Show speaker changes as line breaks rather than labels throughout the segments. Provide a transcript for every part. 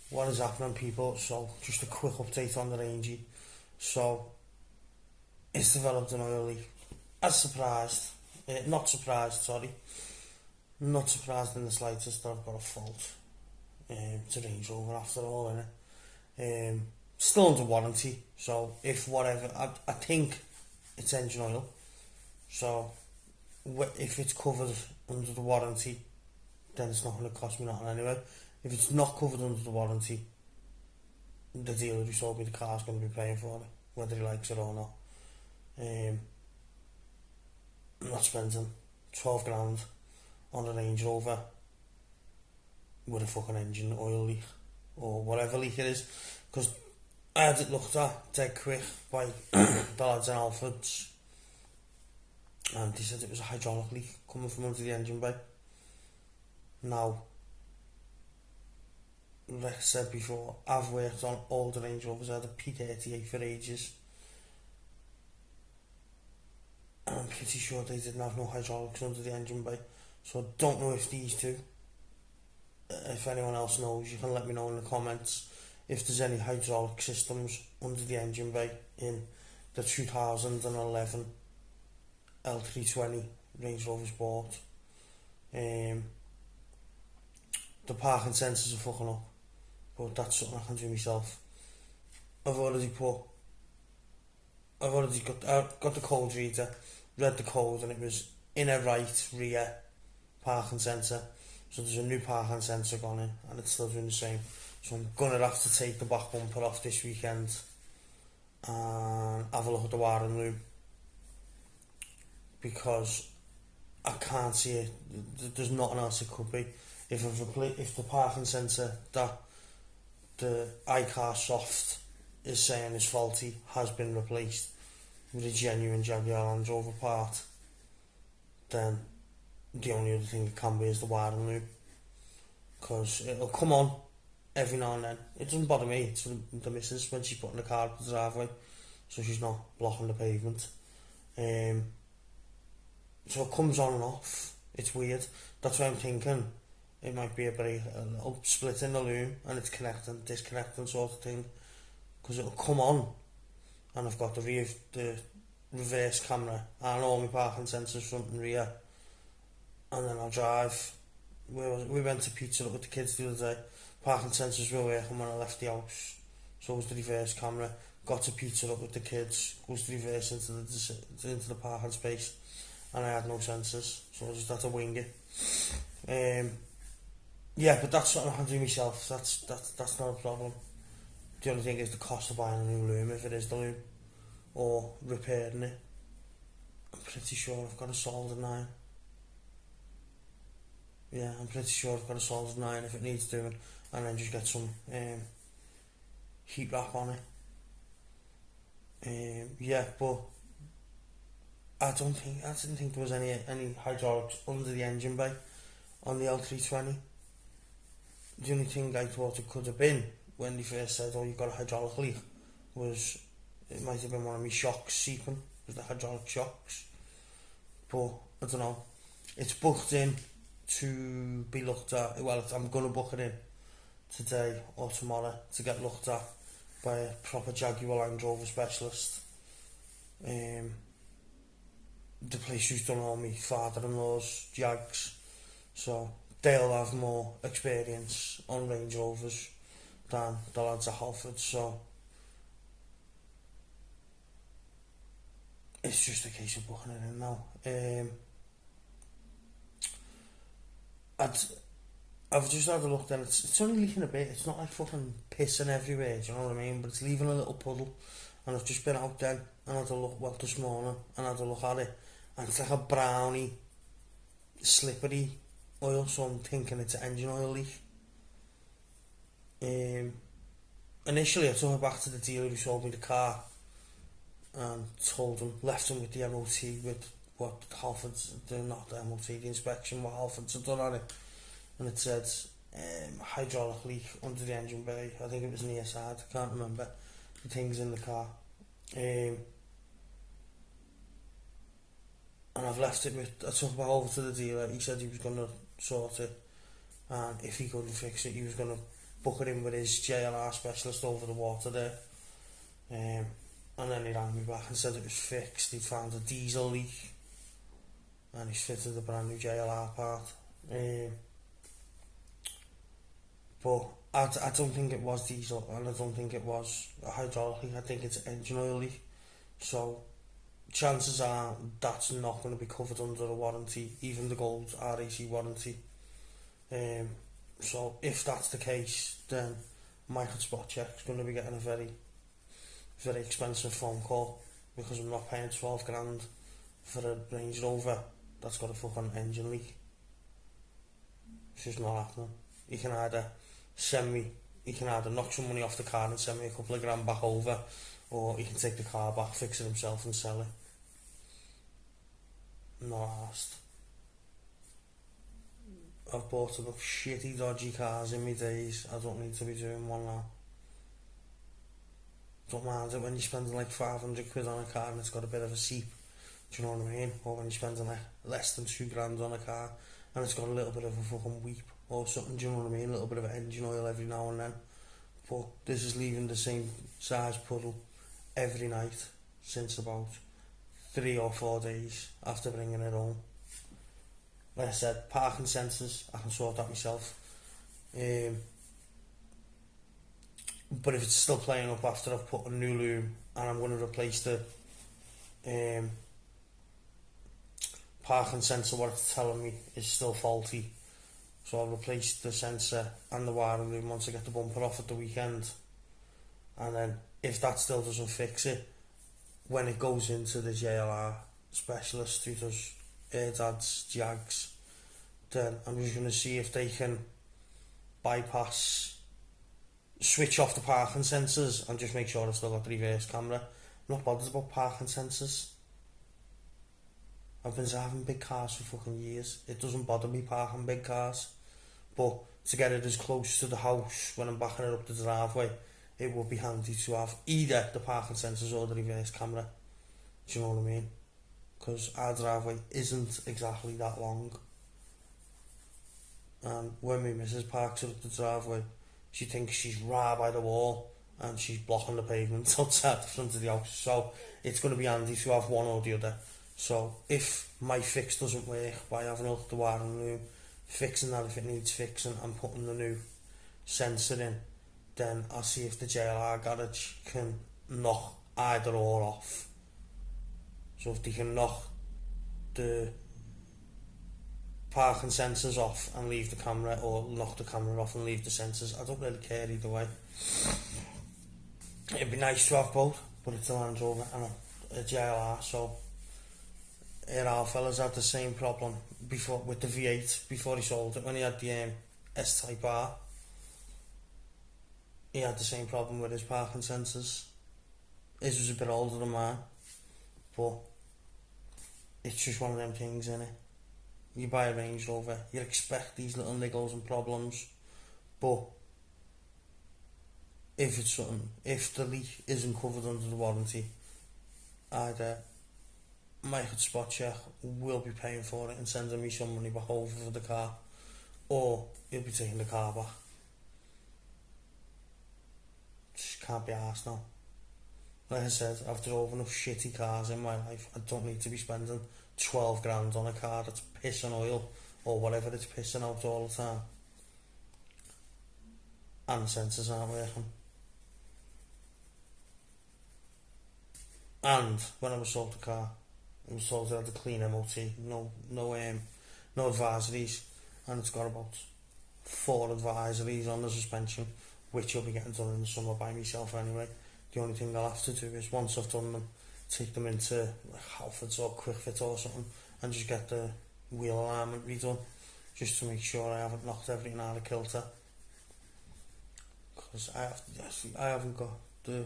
What is happening, people? So, just a quick update on the Rangy. So, it's developed an oil leak. As surprised, not surprised, sorry. Not surprised in the slightest that I've got a fault. It's a Range Rover after all, innit? Still under warranty, so if whatever, I think it's engine oil. So, if it's covered under the warranty, then it's not going to cost me nothing anyway. If it's not covered under the warranty, the dealer who sold me the car is going to be paying for it, whether he likes it or not. I'm not spending 12 grand on a Range Rover with a fucking engine oil leak, or whatever leak it is, because I had it looked at dead quick by the lads in Alfred's, and they said it was a hydraulic leak coming from under the engine bay. Now, like I said before, I've worked on older Range Rovers. I had a P38 for ages, and I'm pretty sure they didn't have no hydraulics under the engine bay. So I don't know if these two, if anyone else knows, you can let me know in the comments if there's any hydraulic systems under the engine bay in the 2011 L320 Range Rovers bought. The parking sensors are fucking up, but that's something I can do myself. I've got the code reader, read the code, and it was inner right rear parking sensor. So there's a new parking sensor gone in, and it's still doing the same. So I'm gonna have to take the back bumper off this weekend and have a look at the wiring loom, because I can't see it. There's nothing else it could be. If the parking sensor that the iCar soft is saying is faulty has been replaced with a genuine Jaguar Land Rover part, then the only other thing it can be is the wiring loom, because it'll come on every now and then. It doesn't bother me, it's for the missus when she's putting the car up the driveway, so she's not blocking the pavement. So it comes on and off. It's weird. That's why I'm thinking it might be a little split in the loom, and it's connecting, disconnecting sort of thing, because it'll come on and I've got the reverse camera and all my parking sensors front and rear, and then I'll drive. We went to Pizza Hut with the kids the other day. Parking sensors were working when I left the house, so was the reverse camera. Got to Pizza Hut with the kids, goes to reverse into the parking space, and I had no sensors, so I just had to wing it. Yeah, but that's something I can do myself. That's not a problem. The only thing is the cost of buying a new loom, if it is the loom, or repairing it. I'm pretty sure I've got a solder 9. Yeah, I'm pretty sure I've got a solder 9 if it needs doing, and then just get some heat wrap on it. Yeah, but I didn't think there was any hydraulics under the engine bay on the L320. The only thing I thought it could have been when they first said, "Oh, you've got a hydraulic leak," was it might have been one of my shocks seeping, was the hydraulic shocks. But I don't know. It's booked in to be looked at. Well, I'm going to book it in today or tomorrow to get looked at by a proper Jaguar Land Rover specialist. The place who's done all my father-in-law's Jags, so they'll have more experience on Range Rovers than the lads at Halford, so it's just a case of booking it in now. I've just had a look then, it's only leaking a bit, it's not like fucking pissing everywhere, do you know what I mean, but it's leaving a little puddle, and I've just been out then and had a look, well, this morning, and had a look at it, and it's like a browny, slippery oil, so I'm thinking it's an engine oil leak. Initially I took it back to the dealer who sold me the car and left him with the MOT, with what Halford's, not the MOT, the inspection, what Halford's had done on it, and it said hydraulic leak under the engine bay. I think it was near side, I can't remember. The thing's in the car. And I've left it with, I took it back over to the dealer. He said he was going to sort it, and if he couldn't fix it, he was going to book it in with his JLR specialist over the water there. And then he rang me back and said it was fixed. He'd found a diesel leak and he's fitted a brand new JLR part. But I don't think it was diesel, and I don't think it was a hydraulic leak. I think it's engine oil leak. So chances are that's not going to be covered under a warranty, even the gold RAC warranty. So if that's the case, then Michael Spot Check's going to be getting a very, very expensive phone call, because I'm not paying 12 grand for a Range Rover that's got a fucking engine leak. It's just not happening. He can either knock some money off the car and send me a couple of grand back over, or he can take the car back, fix it himself and sell it. Not asked. I've bought enough shitty dodgy cars in my days. I don't need to be doing one now. Don't mind it when you're spending like 500 quid on a car and it's got a bit of a seep. Do you know what I mean? Or when you're spending like less than 2 grand on a car and it's got a little bit of a fucking weep or something. Do you know what I mean? A little bit of engine oil every now and then. But this is leaving the same size puddle every night since about 3 or 4 days after bringing it home. Like I said, parking sensors, I can sort that myself. But if it's still playing up after I've put a new loom and I'm going to replace the parking sensor, what it's telling me is still faulty. So I'll replace the sensor and the wiring loom once I get the bumper off at the weekend. And then if that still doesn't fix it, when it goes into the JLR specialist who does dads, Jags, then I'm just going to see if they can switch off the parking sensors and just make sure I've still got the reverse camera. I'm not bothered about parking sensors. I've been driving big cars for fucking years. It doesn't bother me parking big cars, but to get it as close to the house when I'm backing it up the driveway, it would be handy to have either the parking sensors or the reverse camera. Do you know what I mean? Because our driveway isn't exactly that long, and when my missus parks it up the driveway, she thinks she's right by the wall and she's blocking the pavement outside the front of the house. So it's going to be handy to have one or the other. So if my fix doesn't work by having a look at the wiring loom, fixing that if it needs fixing and putting the new sensor in, then I'll see if the JLR garage can knock either or off. So if they can knock the parking sensors off and leave the camera, or knock the camera off and leave the sensors, I don't really care either way. It'd be nice to have both, but it's a Land Rover and a JLR. So our fella's had the same problem before with the V8 before he sold it. When he had the S-Type R, he had the same problem with his parking sensors. His was a bit older than mine, but it's just one of them things, innit? You buy a Range Rover, you expect these little niggles and problems, but if the leak isn't covered under the warranty, either Michael Spot Check will be paying for it and sending me some money back over for the car, or he'll be taking the car back. Just can't be arsed now. Like I said, I've drove enough shitty cars in my life. I don't need to be spending 12 grand on a car that's pissing oil or whatever it's pissing out all the time. And the sensors aren't working. And when I was sold the car, I was told it had a clean MOT, no advisories, and it's got about 4 advisories on the suspension, which will be getting done in the summer by myself anyway. The only thing I'll have to do is, once I've done them, take them into like Halfords or Quick Fit or something and just get the wheel alignment redone, just to make sure I haven't knocked everything out of kilter, because I haven't got the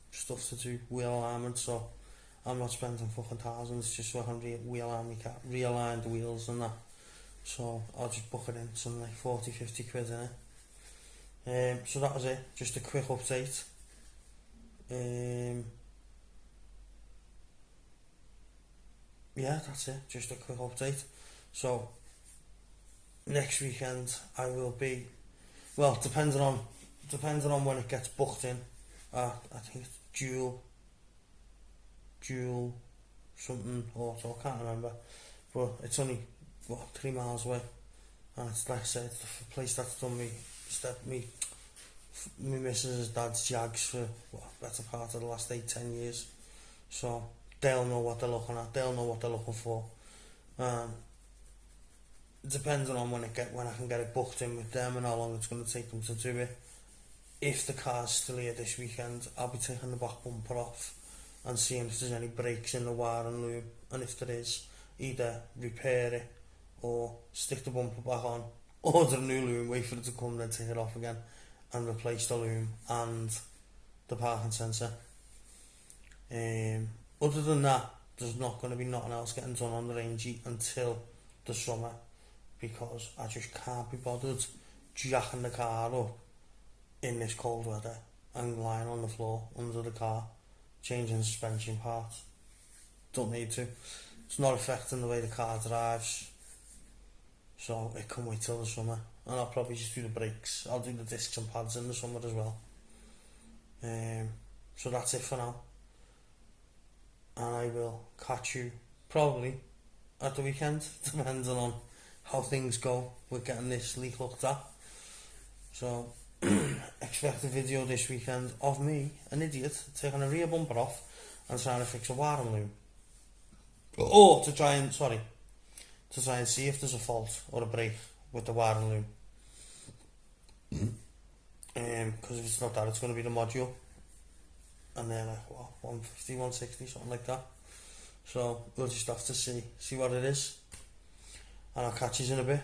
stuff to do wheel alignment, so I'm not spending fucking thousands just so I can realign the wheels and that. So I'll just book it in, something like 40-50 quid in it. So that was it, just a quick update. Yeah, that's it, just a quick update. So next weekend I will be, well, depending on depending on when it gets booked in, I think it's dual something auto, I can't remember, but it's only 3 miles away, and it's like I said, it's the place that's done me missus' dad's Jags for better part of the last 8-10 years, so they'll know what they're looking at, they'll know what they're looking for. Depending on when I can get it booked in with them and how long it's going to take them to do it. If the car's still here this weekend, I'll be taking the back bumper off and seeing if there's any breaks in the wire and lube, and if there is, either repair it or stick the bumper back on, order a new loom, wait for it to come, then take it off again and replace the loom and the parking sensor. Other than that, there's not going to be nothing else getting done on the Rangy until the summer, because I just can't be bothered jacking the car up in this cold weather and lying on the floor under the car changing suspension parts. Don't need to. It's not affecting the way the car drives, so it can wait till the summer, and I'll probably just do the brakes. I'll do the discs and pads in the summer as well. So that's it for now, and I will catch you probably at the weekend, depending on how things go with getting this leak looked at. So expect a video this weekend of me, an idiot, taking a rear bumper off and trying to fix a wiring loom, or to try and see if there's a fault or a break with the wiring loom. Because if it's not that, it's going to be the module, and they're like 150, 160, something like that. So we'll just have to see what it is, and I'll catch you in a bit.